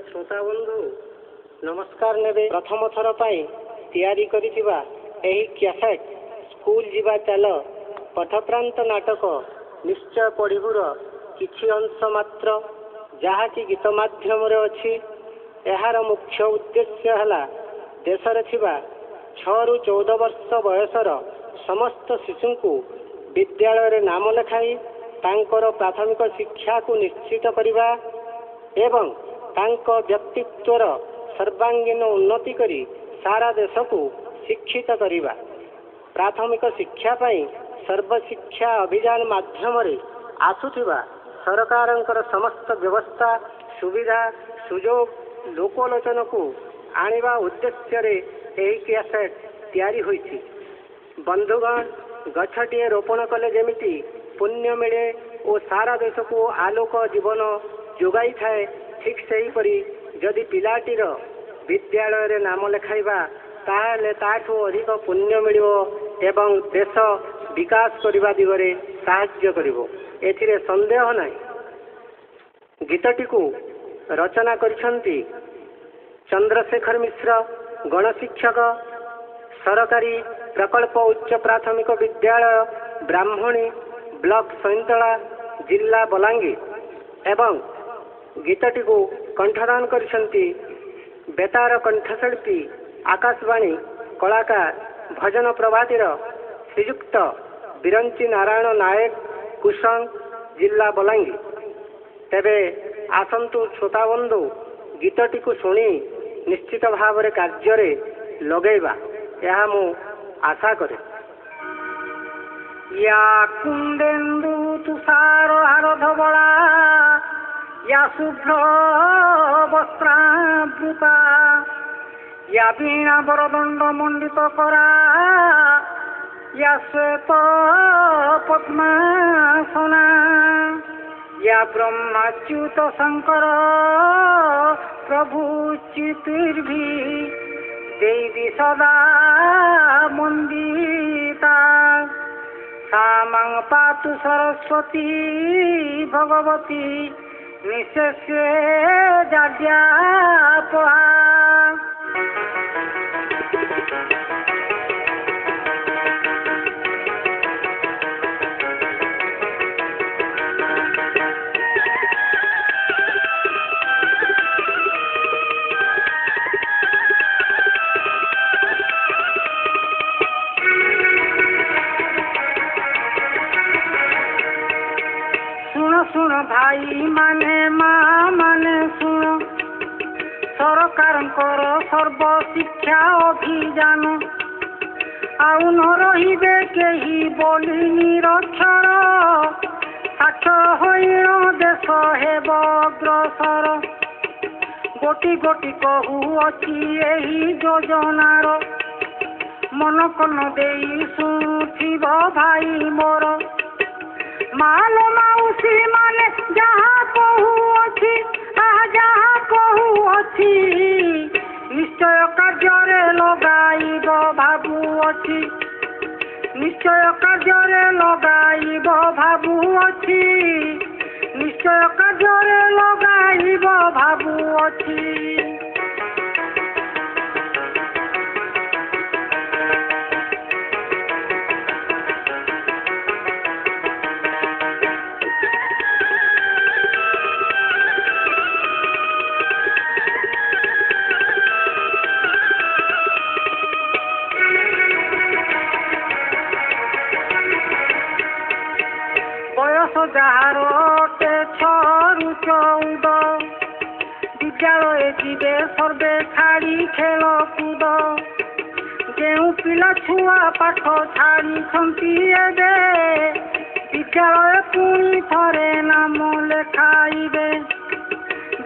श्रोता बंधु नमस्कार नेबे प्रथम थर पाई तैयारी करिथिबा एही कैसेट स्कूल जीवा चल पठप्रांत नाटक निश्चय पढ़िबुर किछि अंश मात्र जहा कि गीत माध्यम रे अछि। एहार मुख्य उद्देश्य हला देश रे थिबा 6 रु 14 वर्ष बयसर समस्त शिशु को विद्यालय रे नाम लेखाई तांकर प्राथमिक शिक्षा को निश्चित करिबा एवं तांको व्यक्तित्वर सर्वांगीन उन्नति करी सारा देश को शिक्षित करिबा। प्राथमिक शिक्षा पाई सर्वशिक्षा अभियान माध्यम रे आसुथिबा सरकारंकर समस्त व्यवस्था सुविधा सुजोग लोकलोचन को आनिबा उद्देश्य रे एही कैसेट तैयारी होईछि। बंधुगण गछटिए रोपण कले जेमिति पुण्य मिले और सारा देश को आलोक जीवन जोगाई थाए ठीक सही परी जदि पिलाटीर विद्यालय रे नाम लेखाइबा ताहले ताठू अधिक पुण्य मिलिबो एवं देश विकास करिबा दिगरे साहाय्य करिबो एथिरे संदेह नाही। गीतटी को रचना करिसंती चंद्रशेखर मिश्र गणशिक्षक सरकारी प्रकल्प उच्च प्राथमिक विद्यालय ब्राह्मणी ब्लॉक सैंतला जिला बलांगीर एवं गीतटी को कंठदान करिसंती बेतार कंठशिल्पी आकाशवाणी कलाकार भजन प्रभातीर श्रीयुक्त बिरंची नारायण नायक कुसंग जिला बलांगीर। तेबे आसंतु श्रोताबंधु गीतटी को शुणी निश्चित भाव रे कार्य रे लगेबा यह मु आशा करे। या कुंदेन्दु तुषार हार धवला या शुभ्र वस्त्रावृता या वीणा वरदंड मंडित करा या श्वेत पद्मासना या ब्रह्माच्युत शंकर प्रभु चितिर्भि देवी सदा मंदिता सामं पातु सरस्वती भगवती निशेषे जाड्यापहा। सुन भाई माने माँ माने सुन सरकार सर्व शिक्षा अभियान आउ न रहिबे केही बोली निरक्षर साक्षर होइन देश हेब अग्रसर गोटी गोटी कहू अछि एही योजनार मन कन देई सुथिब भाई मोर माल माउसी माने जहाँ कहू अछि जहाँ कहू अछि निश्चय कार्य लगाइब भाबू अछि निश्चय कार्य लगाइब भाबू अछि निश्चय कार्य लगाइब भाबू अछि। जार 6 रु 14 विद्यालय जीवे सर्वे छाड़ी खेल कूद जो पिला छुआ पाठ छाड़ी एबे विद्यालय पुणी थरे नाम लेखाइबे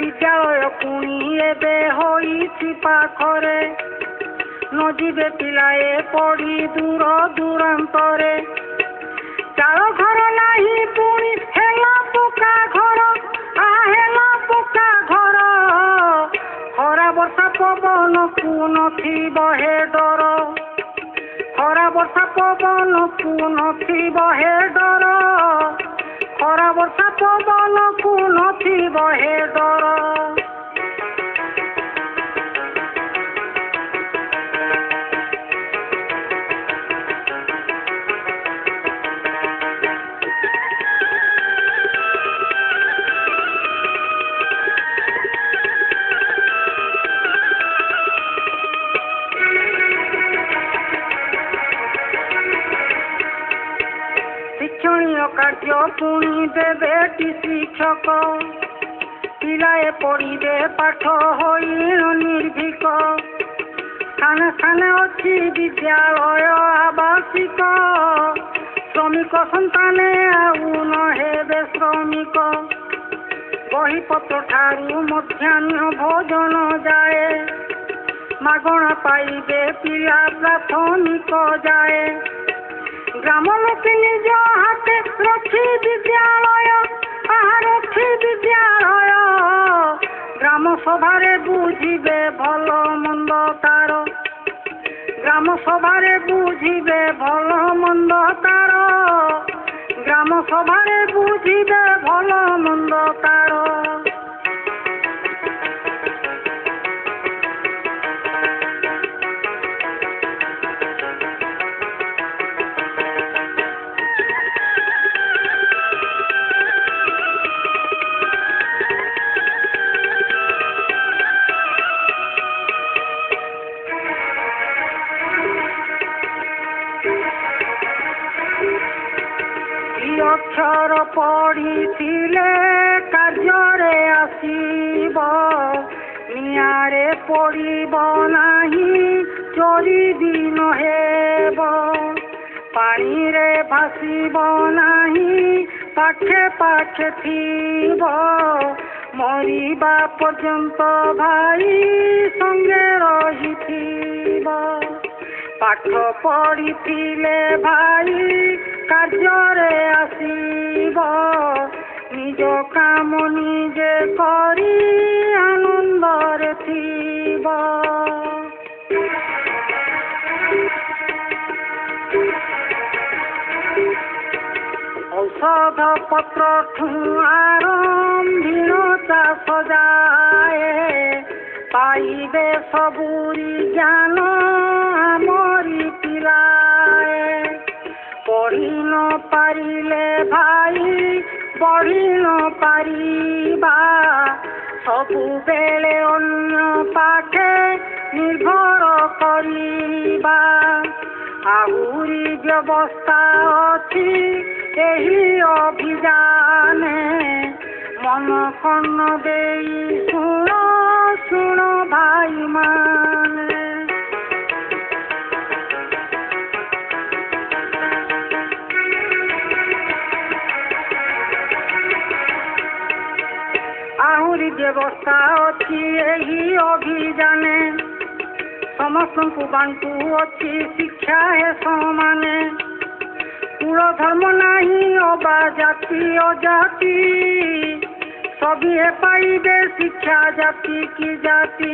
विद्यालय पुणी एबे होइछि पाखरे न जीवे पिलाए पढ़ी दूर दूरांतरे चाल घर नाही पुणी हेला पोका घर हेला पोका घर खरा वर्षा पवन को नथिब हे डर खरा वर्षा पवन को नथिब हे डर खरा वर्षा पवन को नथिब हे डर। ପୁଣି ଦେବେଟି ଶିକ୍ଷକ ପିଲାଏ ପଢ଼ିବେ ପାଠ ହୋଇ ନିର୍ଭୀକ ସ୍ଥାନେ ସ୍ଥାନେ ଅଛି ବିଦ୍ୟାଳୟ ଆବାସିକ ଶ୍ରମିକ ସନ୍ତାନେ ଆଉ ନ ହେବେ ଶ୍ରମିକ ବହିପତ୍ର ଠାରୁ ମଧ୍ୟାହ୍ନ ଭୋଜନ ଯାଏ ମାଗଣା ପାଇବେ ପିଲା ପ୍ରାଥମିକ ଯାଏ ଗ୍ରାମ ଲୋକେ ନିଜ ହାତେ ରଖି ବିଦ୍ୟାଳୟ ରଖି ବିଦ୍ୟାଳୟ ଗ୍ରାମ ସଭାରେ ବୁଝିବେ ଭଲ ମନ୍ଦ ତାର ଗ୍ରାମ ସଭାରେ ବୁଝିବେ ଭଲ ମନ୍ଦ ତାର ଗ୍ରାମ ସଭାରେ ବୁଝିବେ ଭଲ ମନ୍ଦ ତାର ଅକ୍ଷର ପଢ଼ିଥିଲେ କାର୍ଯ୍ୟରେ ଆସିବ ନିଆଁରେ ପଡ଼ିବ ନାହିଁ ଚୋରି ଦିନ ହେବ ପାଣିରେ ଭାସିବ ନାହିଁ ପାଖେ ପାଖେ ଥିବ ମରିବା ପର୍ଯ୍ୟନ୍ତ ଭାଇ ସଙ୍ଗେ ରହିଥିବ ପାଠ ପଢ଼ିଥିଲେ ଭାଇ କାର୍ଯ୍ୟରେ ଆସିବ ନିଜ କାମ ନିଜେ କରି ଆନନ୍ଦରେ ଥିବ ଔଷଧ ପତ୍ରଠୁ ଆରମ୍ଭୀଣ ଚାଷ ଯାଏ ପାଇବେ ସବୁରି ଜ୍ଞାନ ଆମରି ପିଲାଏ ପଢ଼ି ନ ପାରିଲେ ଭାଇ ପଢ଼ି ନ ପାରିବା ସବୁବେଳେ ଅନ୍ୟ ପାଖେ ନିର୍ଭର କରିବା ଆହୁରି ବ୍ୟବସ୍ଥା ଅଛି ଏହି ଅଭିଯାନେ ମନ କର୍ଣ୍ଣ ଦେଇ ଶୁଣ ଶୁଣ ଭାଇମାନେ ଆହୁରି ବ୍ୟବସ୍ଥା ଅଛି ଏହି ଅଭିଯାନେ ସମସ୍ତଙ୍କୁ ବାଣ୍ଟୁ ଅଛି ଶିକ୍ଷା ହେ ସମାନେ କୁଳ ଧର୍ମ ନାହିଁ ଅବା ଜାତି ଅଜାତି ସଭିଏ ପାଇବେ ଶିକ୍ଷା ଜାତି କି ଜାତି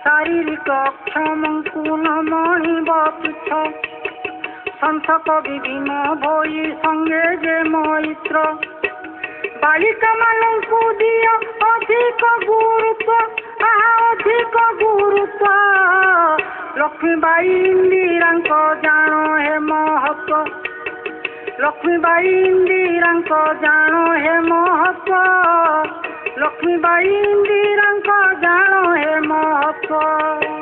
ଶାରୀରିକ ଅକ୍ଷମଙ୍କୁ ନ ମଣିବ ତୁଚ୍ଛ ସନ୍ଥ କବି ଭୀମ ଭୋଇ ସଙ୍ଗେ ଯେ ମୈତ୍ର ବାଳିକାମାନଙ୍କୁ ଦିଅ ଅଧିକ ଗୁରୁତ୍ୱ ଅଧିକ ଗୁରୁତ୍ୱ ଲକ୍ଷ୍ମୀବାଇ ଇନ୍ଦିରାଙ୍କ ଜାଣ ହେ ମହତ୍ୱ ଲକ୍ଷ୍ମୀବାଇ ଇନ୍ଦିରାଙ୍କ ଜାଣ ହେ ମହତ୍ୱ ଲକ୍ଷ୍ମୀବାଇ ଇନ୍ଦିରାଙ୍କ ଜାଣ ହେ ମହତ୍ୱ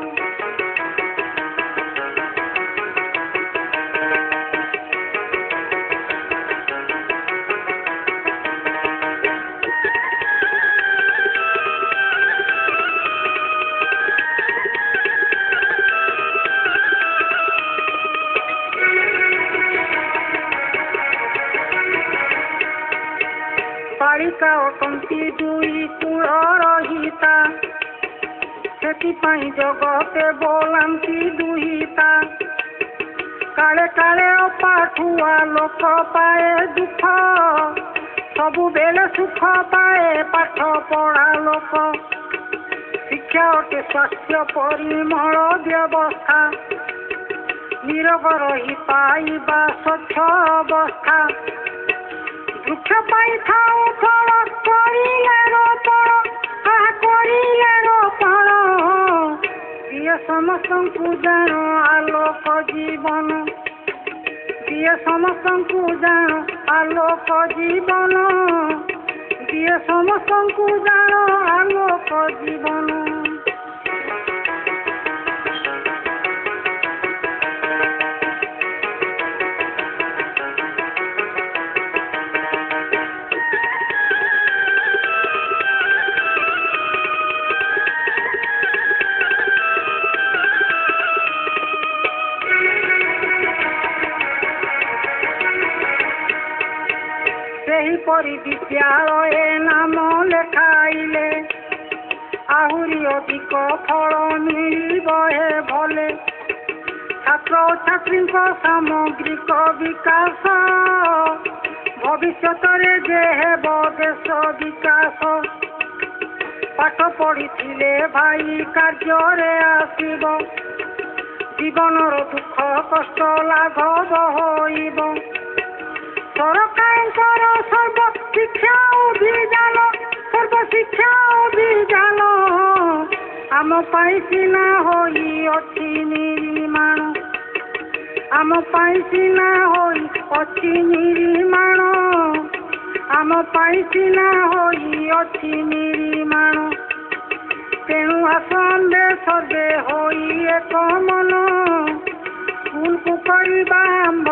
ବାଳିକା ଅଟନ୍ତି ଦୁଇ କୂଳର ହିତା ସେଥିପାଇଁ ଜଗତେ ବୋଲାନ୍ତି ଦୁହିତା କାଳେ କାଳେ ଅପାଠୁଆ ଲୋକ ପାଏ ଦୁଃଖ ସବୁବେଳେ ସୁଖ ପାଏ ପାଠ ପଢ଼ା ଲୋକ ଶିକ୍ଷା ଅଟେ ସ୍ୱାସ୍ଥ୍ୟ ପରିମଳ ବ୍ୟବସ୍ଥା ନିରୋଗ ରହି ପାଇବା ସ୍ୱଚ୍ଛ ଅବସ୍ଥା ବୃକ୍ଷ ପାଇଥାଉ ଫଳ କରିଲେ ରୋପଣ ଦିଏ ସମସ୍ତଙ୍କୁ ଜାଣ ଆଲୋକ ଜୀବନ ଦିଏ ସମସ୍ତଙ୍କୁ ଜାଣ ଆଲୋକ ଜୀବନ ଦିଏ ସମସ୍ତଙ୍କୁ ଜାଣ ଆଲୋକ ଜୀବନ କରି ବିଦ୍ୟାଳୟେ ନାମ ଲେଖାଇଲେ ଆହୁରି ଅଧିକ ଫଳ ମିଳିବ ହେ ଭଲେ। ଛାତ୍ର ଓ ଛାତ୍ରୀଙ୍କ ସାମଗ୍ରିକ ବିକାଶ ଭବିଷ୍ୟତରେ ଯେ ହେବ ଦେଶ ବିକାଶ। ପାଠ ପଢ଼ିଥିଲେ ଭାଇ କାର୍ଯ୍ୟରେ ଆସିବ ଜୀବନର ଦୁଃଖ କଷ୍ଟ ଲାଘବ ହୋଇବ। ସରକାରଙ୍କର ସର୍ବଶିକ୍ଷା ଅଭିଯାନ ଆମ ପାଇଁ ସିନା ହୋଇଅଛି ନିର୍ମାଣ ଆମ ପାଇଁ ସିନା ହୋଇଅଛି ନିର୍ମାଣ ଆମ ପାଇଁ ସିନା ହୋଇଅଛି ନିର୍ମାଣ। ତେଣୁ ଆସନ୍ତେ ସର୍ବେ ହୋଇ ଏକ ମନ ସ୍କୁଲକୁ କରିବା ଆମ୍ଭ